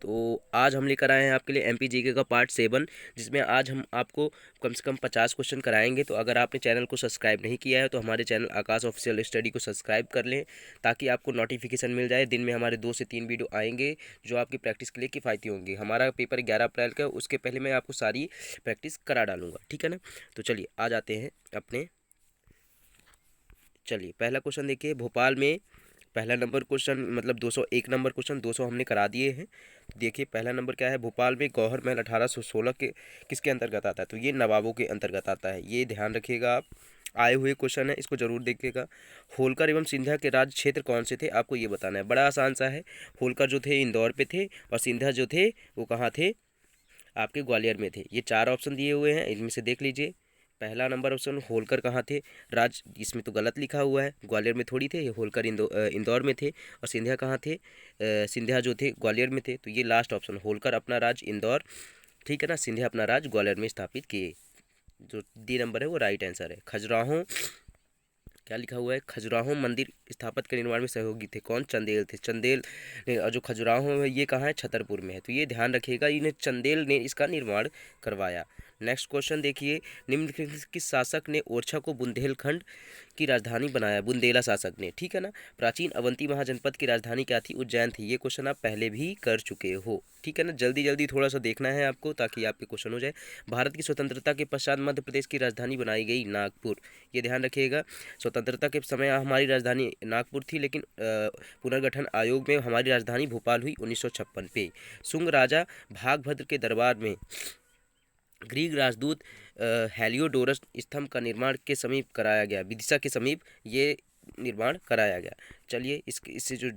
तो आज हम लेकर आए हैं आपके लिए एमपी जीके का पार्ट 7, जिसमें आज हम आपको कम से कम 50 क्वेश्चन कराएंगे। तो अगर आपने चैनल को सब्सक्राइब नहीं किया है तो हमारे चैनल आकाश ऑफिशियल स्टडी को सब्सक्राइब कर लें, ताकि आपको नोटिफिकेशन मिल जाए। दिन में हमारे 2 से 3 वीडियो आएंगे जो आपकी प्रैक्टिस के लिए किफ़ायती होंगी। हमारा पेपर 11 अप्रैल का है, उसके पहले मैं आपको सारी प्रैक्टिस करा डालूंगा, ठीक है ना। तो चलिए आ जाते हैं अपने। चलिए पहला क्वेश्चन देखिए, भोपाल में पहला नंबर क्वेश्चन मतलब 201 नंबर क्वेश्चन 200 हमने करा दिए हैं। देखिए पहला नंबर क्या है, भोपाल में गौहर महल 1816 के किसके अंतर्गत आता है? तो ये नवाबों के अंतर्गत आता है, ये ध्यान रखिएगा आप। आए हुए क्वेश्चन है, इसको जरूर देखिएगा। होलकर एवं सिंधिया के राज क्षेत्र कौन से थे, आपको ये बताना है। बड़ा आसान सा है। होलकर जो थे इंदौर पे थे, और सिंधिया जो थे वो कहाँ थे? आपके ग्वालियर में थे। ये 4 ऑप्शन दिए हुए हैं, इनमें से देख लीजिए। पहला नंबर ऑप्शन, होलकर कहाँ थे? राज, इसमें तो गलत लिखा हुआ है, ग्वालियर में थोड़ी थे। ये होलकर इंदौर में थे। और सिंधिया कहाँ थे? सिंधिया जो थे ग्वालियर में थे। तो ये लास्ट ऑप्शन, होलकर अपना राज इंदौर, ठीक है ना, सिंधिया अपना राज ग्वालियर में स्थापित किए। जो डी नंबर है वो राइट आंसर है। खजुराहो, क्या लिखा हुआ है? खजुराहो मंदिर स्थापत के निर्माण में सहयोगी थे कौन? चंदेल थे। चंदेल ने, और जो खजुराहो है ये कहाँ है? छतरपुर में है। तो ये ध्यान रखिएगा, इन्हें चंदेल ने इसका निर्माण करवाया। नेक्स्ट क्वेश्चन देखिए, निम्नलिखित में किस शासक ने ओरछा को बुंदेलखंड की राजधानी बनाया? बुंदेला शासक ने, ठीक है ना। प्राचीन अवंती महाजनपद की राजधानी क्या थी? उज्जैन थी। ये क्वेश्चन आप पहले भी कर चुके हो, ठीक है ना। जल्दी जल्दी थोड़ा सा देखना है आपको, ताकि आपके क्वेश्चन हो जाए। भारत की स्वतंत्रता के पश्चात मध्य प्रदेश की राजधानी बनाई गई नागपुर। ये ध्यान रखिएगा। स्वतंत्रता के समय हमारी राजधानी नागपुर थी, लेकिन पुनर्गठन आयोग में हमारी राजधानी भोपाल हुई 1956 पे। शुंग राजा भागभद्र के दरबार में ग्रीक राजदूत हेलियोडोरस स्तंभ का निर्माण के समीप कराया गया, विदिशा के समीप ये निर्माण कराया गया। चलिए इससे जो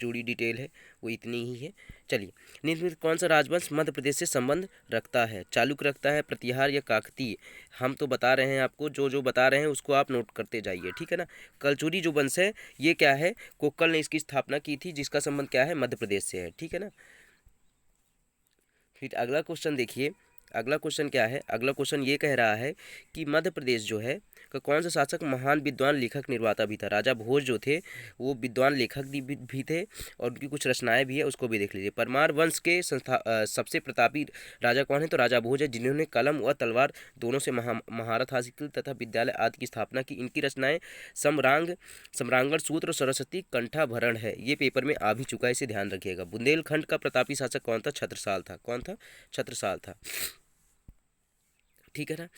जुड़ी डिटेल है वो इतनी ही है। चलिए, निम्न में कौन सा राजवंश मध्य प्रदेश से संबंध रखता है? चालुक्य रखता है, प्रतिहार या काकतीय? हम तो बता रहे हैं आपको, जो जो बता रहे हैं उसको आप नोट करते जाइए, ठीक है ना। कलचुरी जो वंश है ये क्या है? कोक्कल ने इसकी स्थापना की थी, जिसका संबंध क्या है? मध्य प्रदेश से है, ठीक है ना। फिर अगला क्वेश्चन देखिए, अगला क्वेश्चन क्या है? अगला क्वेश्चन ये कह रहा है कि मध्य प्रदेश जो है का कौन सा शासक महान विद्वान लेखक निर्माता भी था? राजा भोज जो थे वो विद्वान लेखक भी थे, और उनकी कुछ रचनाएं भी है, उसको भी देख लीजिए। परमार वंश के सबसे प्रतापी राजा कौन है? तो राजा भोज है, जिन्होंने कलम व तलवार दोनों से महारत हासिल की तथा विद्यालय आदि की स्थापना की। इनकी रचनाएं सम्रांगण सूत्र और सरस्वती कंठाभरण है। ये पेपर में आ भी चुका है, इसे ध्यान रखिएगा। बुंदेलखंड का प्रतापी शासक कौन था? छत्रसाल था। कौन था? छत्रसाल था, ठीक है ना।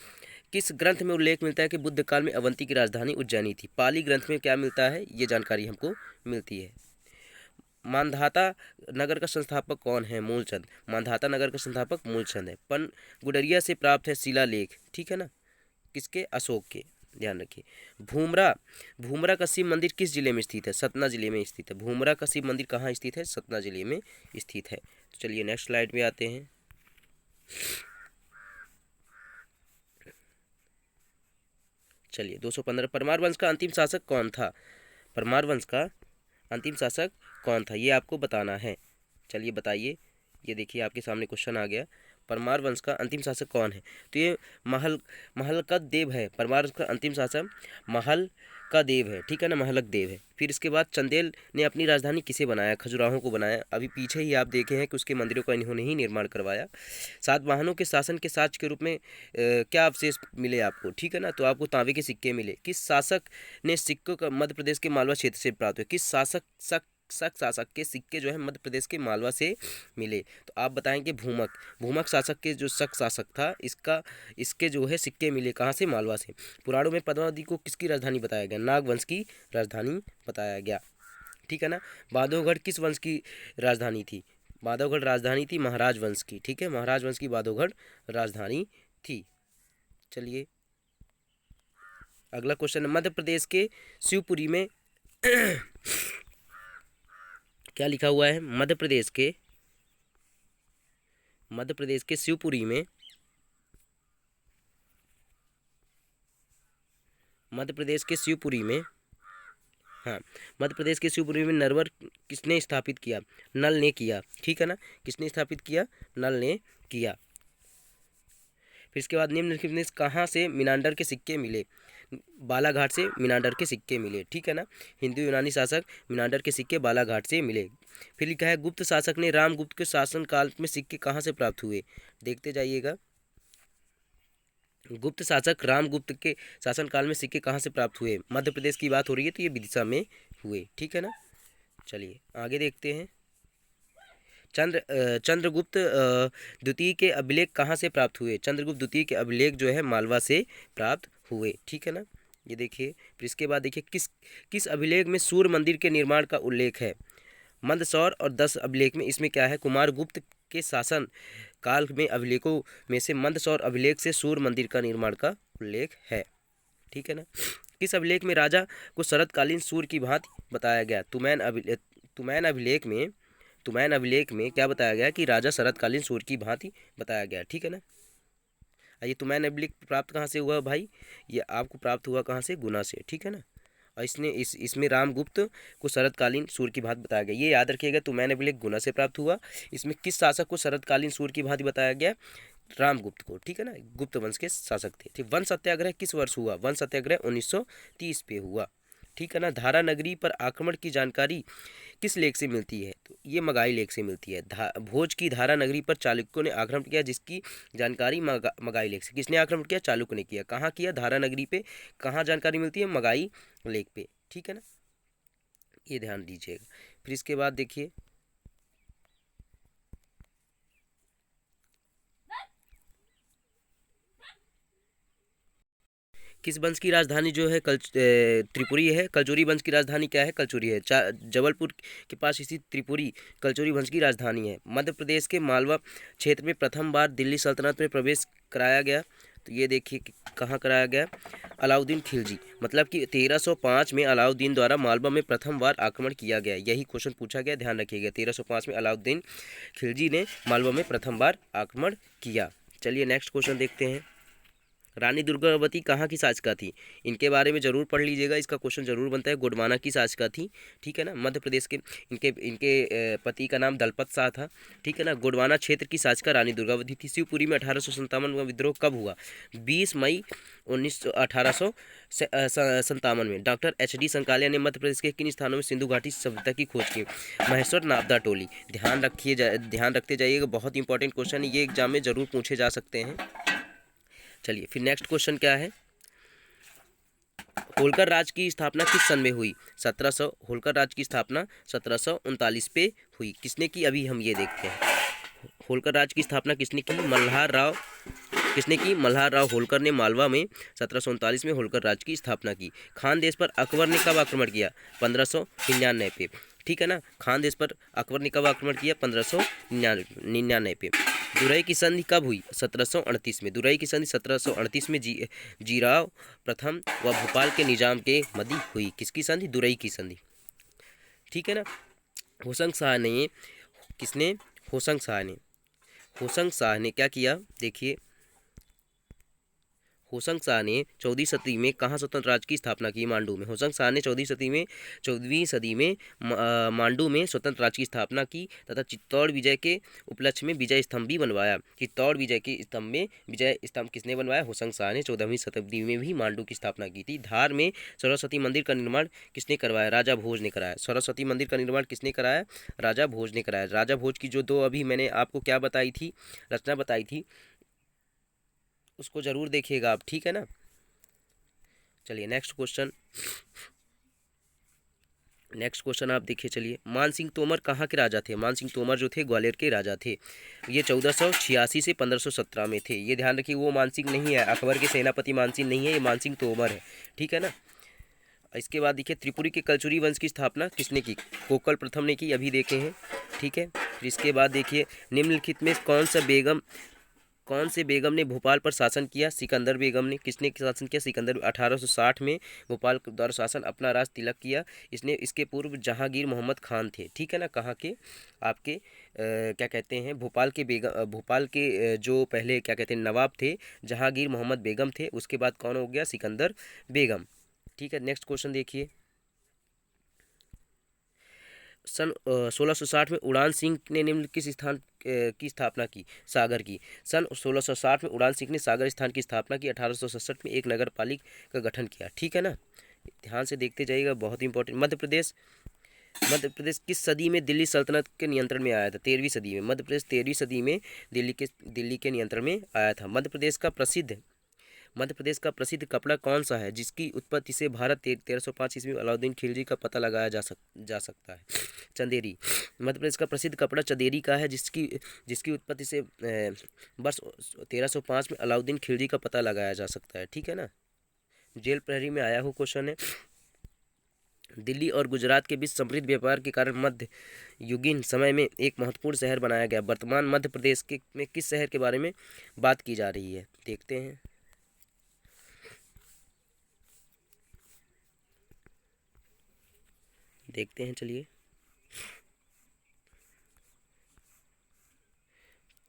किस ग्रंथ में उल्लेख मिलता है कि बुद्ध काल में अवंती की राजधानी उज्जैनी थी? पाली ग्रंथ में क्या मिलता है? ये जानकारी हमको मिलती है। मांधाता नगर का संस्थापक कौन है? मूलचंद। मांधाता नगर का संस्थापक मूलचंद है। पन गुडरिया से प्राप्त है शिलालेख, ठीक है ना, किसके? अशोक के। ध्यान रखिए। भूमरा, भूमरा का शिव मंदिर किस जिले में स्थित है? सतना जिले में स्थित है। भूमरा का शिव मंदिर कहाँ स्थित है? सतना जिले में स्थित है। तो चलिए नेक्स्ट स्लाइड में आते हैं। चलिए 215, परमार वंश का अंतिम शासक कौन था? परमार वंश का अंतिम शासक कौन था, ये आपको बताना है। चलिए बताइए। ये देखिए आपके सामने क्वेश्चन आ गया, परमार वंश का अंतिम शासक कौन है? तो ये महलकद देव है। परमार वंश का अंतिम शासक महल का देव है, ठीक है ना, महलक देव है। फिर इसके बाद चंदेल ने अपनी राजधानी किसे बनाया? खजुराहो को बनाया। अभी पीछे ही आप देखे हैं कि उसके मंदिरों का इन्होंने ही निर्माण करवाया। सातवाहनों के शासन के साक्ष्य के रूप में क्या अवशेष मिले आपको? ठीक है ना, तो आपको तांबे के सिक्के मिले। किस शासक ने सिक्कों का मध्य प्रदेश के मालवा क्षेत्र से प्राप्त हुए? किस शासक के सिक्के जो है मध्य प्रदेश के मालवा से मिले? तो आप बताएंगे भूमक। भूमक शासक के जो शासक था, इसके जो है सिक्के मिले कहाँ से? मालवा से। पुराणों में पद्मावती को किसकी राजधानी बताया गया? नागवंश की राजधानी बताया गया, ठीक है ना। बांधवगढ़ किस वंश की राजधानी थी? बांधवगढ़ राजधानी थी महाराज वंश की, ठीक है, महाराज वंश की बांधवगढ़ राजधानी थी। चलिए अगला क्वेश्चन है, मध्य प्रदेश के शिवपुरी में क्या लिखा हुआ है? मध्य प्रदेश के शिवपुरी में, मध्य प्रदेश के शिवपुरी में, हाँ, मध्य प्रदेश के शिवपुरी में नरवर किसने स्थापित किया? नल ने किया, ठीक है ना। किसने स्थापित किया? नल ने किया। फिर इसके बाद निम्नलिखित में कहाँ से मिनांडर के सिक्के मिले? बालाघाट से मीनांडर के सिक्के मिले, ठीक है ना। हिंदू यूनानी शासक मीनांडर के सिक्के बालाघाट से मिले। फिर लिखा है गुप्त शासक ने रामगुप्त के शासन काल में सिक्के कहाँ से प्राप्त हुए, देखते जाइएगा। गुप्त शासक रामगुप्त के शासनकाल में सिक्के कहाँ से प्राप्त हुए, मध्य प्रदेश की बात हो रही है तो ये विदिशा में हुए, ठीक है ना। चलिए आगे देखते हैं। चंद्रगुप्त द्वितीय के अभिलेख कहाँ से प्राप्त हुए, चंद्रगुप्त द्वितीय के अभिलेख जो है मालवा से प्राप्त हुए, ठीक है ना। ये देखिए, फिर इसके बाद देखिए किस किस अभिलेख में सूर्य मंदिर के निर्माण का उल्लेख है, मंदसौर और 10 अभिलेख में इसमें क्या है, कुमारगुप्त के शासन काल में अभिलेखों में से मंदसौर अभिलेख से सूर्य मंदिर का निर्माण का उल्लेख है, ठीक है ना। किस अभिलेख में राजा को शरतकालीन सूर्य की भांति बताया गया, तुमैन अभिलेख में क्या बताया गया कि राजा शरतकालीन सूर्य की भांति बताया गया, ठीक है ना। ये तुमैन अभिलेख प्राप्त कहाँ से हुआ भाई, ये आपको प्राप्त हुआ कहाँ से, गुना से, ठीक है ना। और इसमें रामगुप्त को शरतकालीन सूर्य की भांति बताया गया, ये याद रखिएगा, तुमैन अभिलेख गुना से प्राप्त हुआ। इसमें किस शासक को शरतकालीन सूर्य की भांति बताया गया, रामगुप्त को, ठीक है ना, गुप्त वंश के शासक थे। ठीक, वन सत्याग्रह किस वर्ष हुआ, वन सत्याग्रह 1930 पे हुआ, ठीक है ना। धारा नगरी पर आक्रमण की जानकारी किस लेख से मिलती है, तो ये मगाही लेख से मिलती है। भोज की धारा नगरी पर चालुक्यों ने आक्रमण किया, जिसकी जानकारी मगाही लेख से। किसने आक्रमण किया, चालुक्य ने किया। कहाँ किया, धारा नगरी पे। कहाँ जानकारी मिलती है, मगाही लेख पे, ठीक है ना, ये ध्यान दीजिएगा। फिर इसके बाद देखिए, किस वंश की राजधानी जो है त्रिपुरी है, कलचुरी वंश की राजधानी क्या है, कलचुरी है। जबलपुर के पास स्थित त्रिपुरी कलचुरी वंश की राजधानी है। मध्य प्रदेश के मालवा क्षेत्र में प्रथम बार दिल्ली सल्तनत में प्रवेश कराया गया, तो ये देखिए कहाँ कराया गया, अलाउद्दीन खिलजी, मतलब कि 1305 में अलाउद्दीन द्वारा मालवा में प्रथम बार आक्रमण किया गया, यही क्वेश्चन पूछा गया, ध्यान रखिएगा। 1305 में अलाउद्दीन खिलजी ने मालवा में प्रथम बार आक्रमण किया। चलिए नेक्स्ट क्वेश्चन देखते हैं। रानी दुर्गावती कहाँ की शासिका थी, इनके बारे में जरूर पढ़ लीजिएगा, इसका क्वेश्चन जरूर बनता है। गोंडवाना की शासिका थी, ठीक है ना, मध्य प्रदेश के। इनके पति का नाम दलपत शाह था, ठीक है ना। गोंडवाना क्षेत्र की शासिका रानी दुर्गावती थी। शिवपुरी में 1857 में विद्रोह कब हुआ, 20 मई 1857 में। डॉक्टर HD संकालिया ने मध्य प्रदेश के किन स्थानों में सिंधु घाटी सभ्यता की खोज की, महेश्वर नाबदा टोली। ध्यान रखते जाइएगा, बहुत इंपॉर्टेंट क्वेश्चन है, ये एग्जाम में जरूर पूछे जा सकते हैं। चलिए फिर नेक्स्ट क्वेश्चन क्या है, होलकर राज की स्थापना किस सन में हुई, 1700। होलकर राज की स्थापना 1739 पे हुई, किसने की, अभी हम ये देखते हैं। होलकर राज की स्थापना किसने की, मल्हार राव होलकर ने मालवा में 1739 में होलकर राज की स्थापना की। खानदेश पर अकबर ने कब आक्रमण किया, 1599 पे, ठीक है ना। खानदेश पर अकबर ने कब आक्रमण किया, 1599 पे। दुरई की संधि कब हुई, 1738 में। दुरई की संधि 1738 में जीराव प्रथम व भोपाल के निजाम के मध्य हुई। किसकी संधि, दुरई की संधि, ठीक है ना। होशंग शाह ने क्या किया, देखिए, होशंग शाह ने 14वीं सदी में कहाँ स्वतंत्र राज्य की स्थापना की, मांडू में। होशंग शाह ने 14वीं सदी में मांडू में स्वतंत्र राज्य की स्थापना की तथा चित्तौड़ विजय के उपलक्ष्य में विजय स्तंभ भी बनवाया। चित्तौड़ विजय के स्तंभ में विजय स्तंभ किसने बनवाया, होशंग शाह ने 14वीं शताब्दी में भी मांडू की स्थापना की थी। धार में सरस्वती मंदिर का निर्माण किसने करवाया, राजा भोज ने कराया। सरस्वती मंदिर का निर्माण किसने कराया, राजा भोज ने कराया। राजा भोज की जो दो अभी मैंने आपको क्या बताई थी, रचना बताई थी, उसको जरूर देखिएगा आप, ठीक है ना। चलिए नेक्स्ट क्वेश्चन आप देखिए। चलिए, मान सिंह तोमर कहाँ के राजा थे, मान सिंह तोमर जो थे ग्वालियर के राजा थे। ये 1486 से 1517 में थे, ये ध्यान रखिए, वो मान सिंह नहीं है, अकबर के सेनापति मान सिंह नहीं है, ये मान सिंह तोमर है, ठीक है ना। इसके बाद देखिए, त्रिपुरी के कलचुरी वंश की स्थापना किसने की, कोकल प्रथम ने की, अभी देखे हैं, ठीक है। फिर इसके बाद देखिए, निम्नलिखित में कौन से बेगम ने भोपाल पर शासन किया, सिकंदर बेगम ने। किसने शासन किया, सिकंदर। 1860 में भोपाल द्वारा शासन अपना राज तिलक किया इसने। इसके पूर्व जहांगीर मोहम्मद खान थे, ठीक है ना। कहाँ के, आपके क्या कहते हैं, भोपाल के जो पहले क्या कहते हैं नवाब थे, जहांगीर मोहम्मद बेगम थे। उसके बाद कौन हो गया, सिकंदर बेगम, ठीक है। नेक्स्ट क्वेश्चन देखिए, सन 1660 में उड़ान सिंह ने निम्न किस स्थान की स्थापना की? सागर की। सन 1660 में उड़ान सिंह ने सागर स्थान की स्थापना की। 1867 में एक नगर पालिका का गठन किया। ठीक है ना, ध्यान से देखते जाइएगा, बहुत इंपॉर्टेंट। मध्य प्रदेश किस सदी में दिल्ली सल्तनत के नियंत्रण में आया था? 13वीं सदी में। मध्य प्रदेश 13वीं सदी में दिल्ली के नियंत्रण में आया था। मध्य प्रदेश का प्रसिद्ध कपड़ा कौन सा है जिसकी उत्पत्ति से भारत 1305 ईस्वी में अलाउद्दीन खिलजी का पता लगाया जा सकता है? चंदेरी। मध्य प्रदेश का प्रसिद्ध कपड़ा चंदेरी का है जिसकी जिसकी उत्पत्ति से वर्ष 1305 में अलाउद्दीन खिलजी का पता लगाया जा सकता है। ठीक है ना, जेल प्रहरी में आया हुआ क्वेश्चन है। दिल्ली और गुजरात के बीच समृद्ध व्यापार के कारण मध्य युगीन समय में एक महत्वपूर्ण शहर बनाया गया। वर्तमान मध्य प्रदेश में किस शहर के बारे में बात की जा रही है? देखते हैं। चलिए,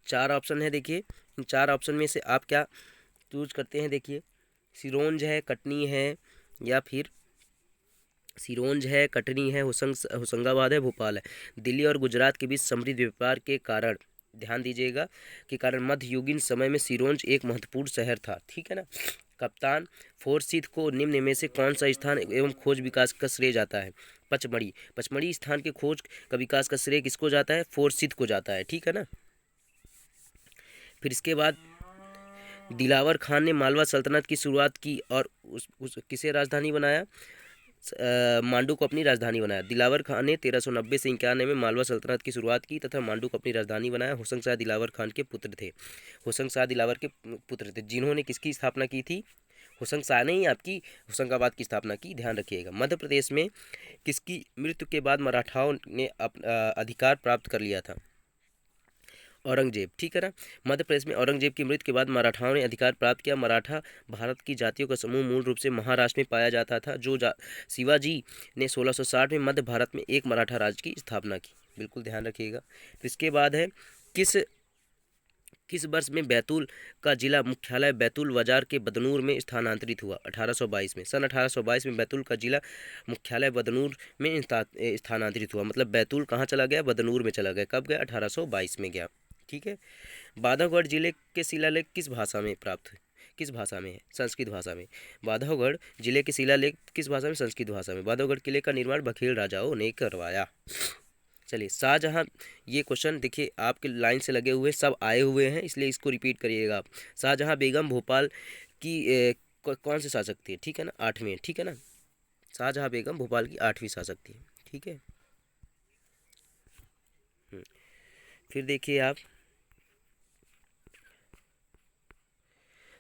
4 ऑप्शन है। देखिए, इन 4 ऑप्शन में से आप क्या चूज करते हैं? देखिए, सिरोंज है, कटनी है, या फिर कटनी है, होशंगाबाद है, भोपाल है। दिल्ली और गुजरात के बीच समृद्ध व्यापार के कारण, ध्यान दीजिएगा, के कारण मध्ययुगीन समय में सिरोंज एक महत्वपूर्ण शहर था। ठीक है ना। कप्तान फोर्सिथ को निम्न में से कौन सा स्थान एवं खोज विकास का श्रेय जाता है? पचमढ़ी स्थान के खोज का विकास का श्रेय किसको जाता है? फोर्सिथ को जाता है। ठीक है ना। फिर इसके बाद दिलावर खान ने मालवा सल्तनत की शुरुआत की और उस किसे राजधानी बनाया? मांडू को अपनी राजधानी बनाया। दिलावर खान ने 1390 से 91 में मालवा सल्तनत की शुरुआत की तथा मांडू को अपनी राजधानी बनाया। होशंग शाह दिलावर खान के पुत्र थे। होशंग शाह दिलावर के पुत्र थे जिन्होंने किसकी स्थापना की थी? होशंग शाह ने ही आपकी होशंगाबाद की स्थापना की। ध्यान रखिएगा। मध्य प्रदेश में किसकी मृत्यु के बाद मराठाओं ने अधिकार प्राप्त कर लिया था? औरंगजेब। ठीक है ना। मध्य प्रदेश में औरंगजेब की मृत्यु के बाद मराठाओं ने अधिकार प्राप्त किया। मराठा भारत की जातियों का समूह मूल रूप से महाराष्ट्र में पाया जाता था। शिवाजी ने 1660 में मध्य भारत में एक मराठा राज्य की स्थापना की। बिल्कुल ध्यान रखिएगा। तो इसके बाद है, किस वर्ष में बैतूल का जिला मुख्यालय बैतूल बाजार के बदनूर में स्थानांतरित हुआ? 1822 में। सन 1822 में बैतूल का जिला मुख्यालय बदनूर में स्थानांतरित हुआ। मतलब बैतूल कहाँ चला गया? बदनूर में चला गया। कब गया? 1822 में गया। ठीक है। बांधवगढ़ जिले के शिलालेख किस भाषा में है? संस्कृत भाषा में। बांधवगढ़ जिले के शिलालेख किस भाषा में? संस्कृत भाषा में। बांधवगढ़ किले का निर्माण बघेल राजाओं ने करवाया। चलिए, शाहजहां, ये क्वेश्चन देखिए आपके लाइन से लगे हुए सब आए हुए हैं, इसलिए इसको रिपीट करिएगा आप। शाहजहां बेगम भोपाल की कौन से शासक थी? ठीक है ना, 8वें। ठीक है ना, शाहजहां बेगम भोपाल की 8वीं शासक थी। ठीक है। फिर देखिए आप,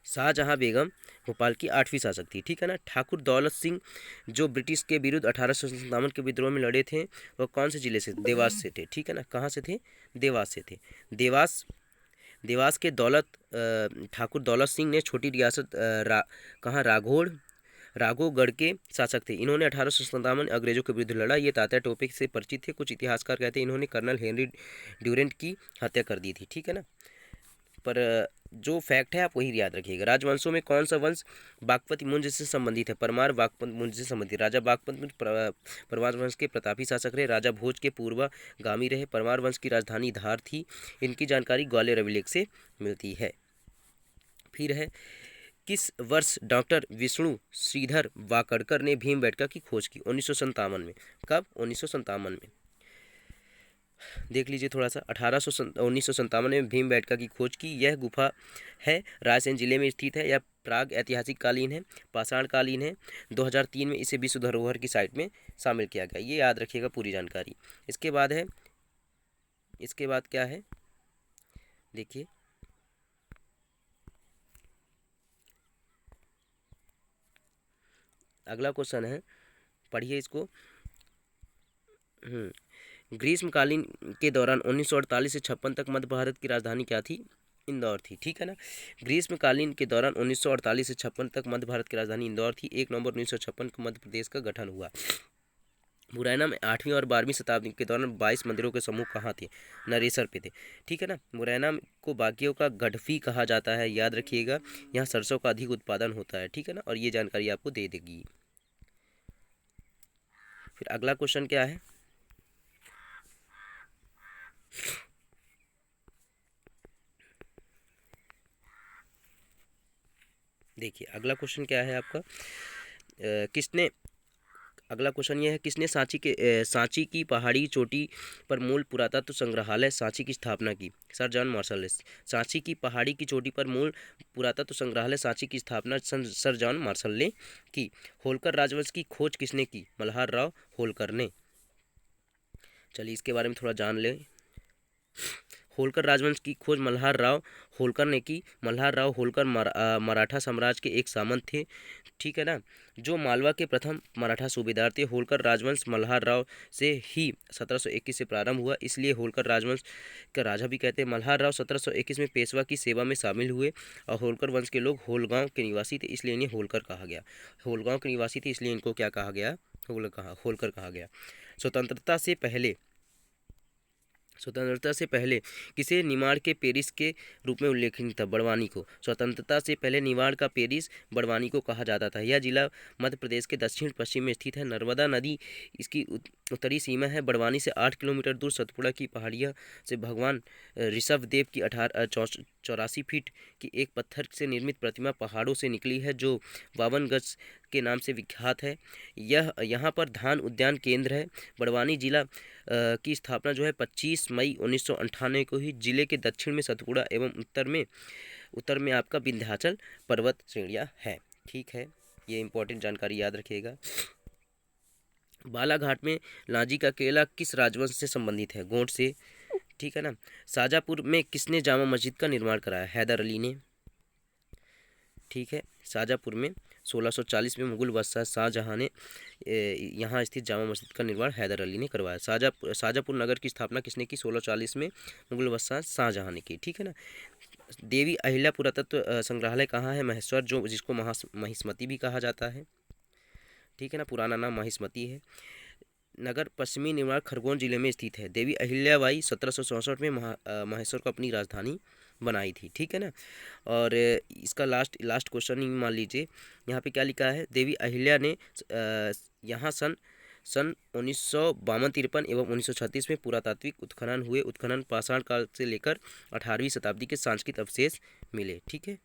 शाहजहां बेगम भोपाल की 8वीं शासक थी। ठीक है ना। ठाकुर दौलत सिंह जो ब्रिटिश के विरुद्ध 1857 के विद्रोह में लड़े थे, वह कौन से जिले से? देवास से थे। ठीक है ना। कहाँ से थे? देवास से थे। देवास के ठाकुर दौलत सिंह ने छोटी रियासत राघोगढ़ के शासक थे। इन्होंने 1857 में अंग्रेजों के विरुद्ध लड़ा। ये तात्या टोपे से परिचित थे। कुछ इतिहासकार कहते हैं इन्होंने कर्नल हेनरी ड्यूरेंट की हत्या कर दी थी। ठीक है ना। पर जो फैक्ट है आप वही याद रखिएगा। राजवंशों में कौन सा वंश बागपत मुंज से संबंधित है? परमार बागपत मुंज से संबंधित। राजा बागपत मुंज परमार वंश के प्रतापी शासक रहे। राजा भोज के पूर्वगामी रहे। परमार वंश की राजधानी धार थी। इनकी जानकारी ग्वालियर अभिलेख से मिलती है। फिर है, किस वर्ष डॉक्टर विष्णु श्रीधर वाकड़कर ने भीमबेटका की खोज की? 1957 में। कब? 1957 में। देख लीजिए थोड़ा सा। 1957 में भीमबेटका की खोज की। यह गुफा है रायसेन जिले में स्थित है। यह प्राग ऐतिहासिक कालीन है, पाषाण कालीन है। 2003 में इसे विश्व धरोहर की साइट में शामिल किया गया। ये याद रखिएगा पूरी जानकारी। इसके बाद क्या है? देखिए, अगला क्वेश्चन है, पढ़िए इसको। ग्रीष्मकालीन के दौरान 1948 से 56 तक मध्य भारत की राजधानी क्या थी? इंदौर थी। ठीक है ना। ग्रीष्मकालीन के दौरान 1948 से 56 तक मध्य भारत की राजधानी इंदौर थी। 1 नवंबर 1956 को मध्य प्रदेश का गठन हुआ। मुरैना में 8वीं और 12वीं शताब्दी के दौरान 22 मंदिरों के समूह कहाँ थे? नरेसर पे थे। ठीक है ना। मुरैना को बागियों का गढ़फी कहा जाता है, याद रखिएगा। यहाँ सरसों का अधिक उत्पादन होता है। ठीक है ना। और ये जानकारी आपको दे देगी। फिर अगला क्वेश्चन क्या है? देखिए अगला क्वेश्चन क्या है आपका, किसने, अगला क्वेश्चन ये है, किसने सांची की पहाड़ी चोटी पर मूल पुरातत्व संग्रहालय सांची की स्थापना की? सर जॉन मार्शल ने। सांची की पहाड़ी की चोटी पर मूल पुरातत्व संग्रहालय सांची की स्थापना सर जॉन मार्शल ने की। होलकर राजवंश की खोज किसने की? मल्हार राव होलकर ने। चलिए इसके बारे में थोड़ा जान लें। होलकर राजवंश की खोज मल्हार राव होलकर ने की। मल्हार राव होलकर मराठा साम्राज्य के एक सामंत थे, ठीक है ना, जो मालवा के प्रथम मराठा सूबेदार थे। होलकर राजवंश मल्हार राव से ही 1721 से प्रारंभ हुआ, इसलिए होलकर राजवंश का राजा भी कहते हैं। मल्हार राव 1721 में पेशवा की सेवा में शामिल हुए और होलकर वंश के लोग होलगांव के निवासी थे, इसलिए इन्हें होलकर कहा गया। होलगांव के निवासी थे इसलिए इनको क्या कहा गया? होलकर कहा गया। स्वतंत्रता से पहले स्वतंत्रता से पहले किसे निमाड़ के पेरिस के रूप में उल्लेखनीय था? बड़वानी को। स्वतंत्रता से पहले निमाड़ का पेरिस बड़वानी को कहा जाता था। यह जिला मध्य प्रदेश के दक्षिण पश्चिम में स्थित है। नर्मदा नदी इसकी उत्तरी सीमा है। बड़वानी से 8 किलोमीटर दूर सतपुड़ा की पहाड़ियाँ से भगवान ऋषभ देव की 84 फीट की एक पत्थर से निर्मित प्रतिमा पहाड़ों से निकली है, जो 52 गज के नाम से विख्यात है। यह यहाँ पर धान उद्यान केंद्र है। बड़वानी जिला की स्थापना जो है 25 मई 1998 को ही। जिले के दक्षिण में सतपुड़ा एवं उत्तर में आपका विंध्याचल पर्वत श्रेणियाँ है, ठीक है, ये इंपॉर्टेंट जानकारी याद रखिएगा। बालाघाट में लांजी का किला किस राजवंश से संबंधित है? गोंड से, ठीक है ना। शाजापुर में किसने जामा मस्जिद का निर्माण कराया? हैदर अली ने, ठीक है। शाजापुर में 1640 में मुगल बादशाह शाहजहां ने यहाँ स्थित जामा मस्जिद का निर्माण हैदर अली ने करवाया। शाजापुर नगर की स्थापना किसने की? 1640 में मुगल बादशाह शाहजहां ने की, ठीक है ना। देवी अहिल्या पुरातत्व संग्रहालय कहाँ है? महेश्वर, जो जिसको महिष्मती भी कहा जाता है, ठीक है ना, पुराना नाम महिष्मती है। नगर पश्चिमी निमाड़ खरगोन जिले में स्थित है। देवी अहिल्याबाई 1764 में महेश्वर को अपनी राजधानी बनाई थी, ठीक है ना। और इसका लास्ट क्वेश्चन ही मान लीजिए, यहाँ पे क्या लिखा है? देवी अहिल्या ने यहाँ सन 1952-53 एवं 1936 में पुरातात्विक उत्खनन हुए। उत्खनन पाषाण काल से लेकर 18वीं शताब्दी के सांस्कृतिक अवशेष मिले, ठीक है।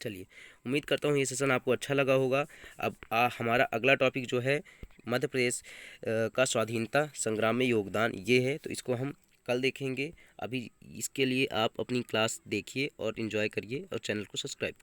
चलिए उम्मीद करता हूँ ये सेशन आपको अच्छा लगा होगा। अब हमारा अगला टॉपिक जो है मध्य प्रदेश का स्वाधीनता संग्राम में योगदान, ये है, तो इसको हम कल देखेंगे। अभी इसके लिए आप अपनी क्लास देखिए और एंजॉय करिए और चैनल को सब्सक्राइब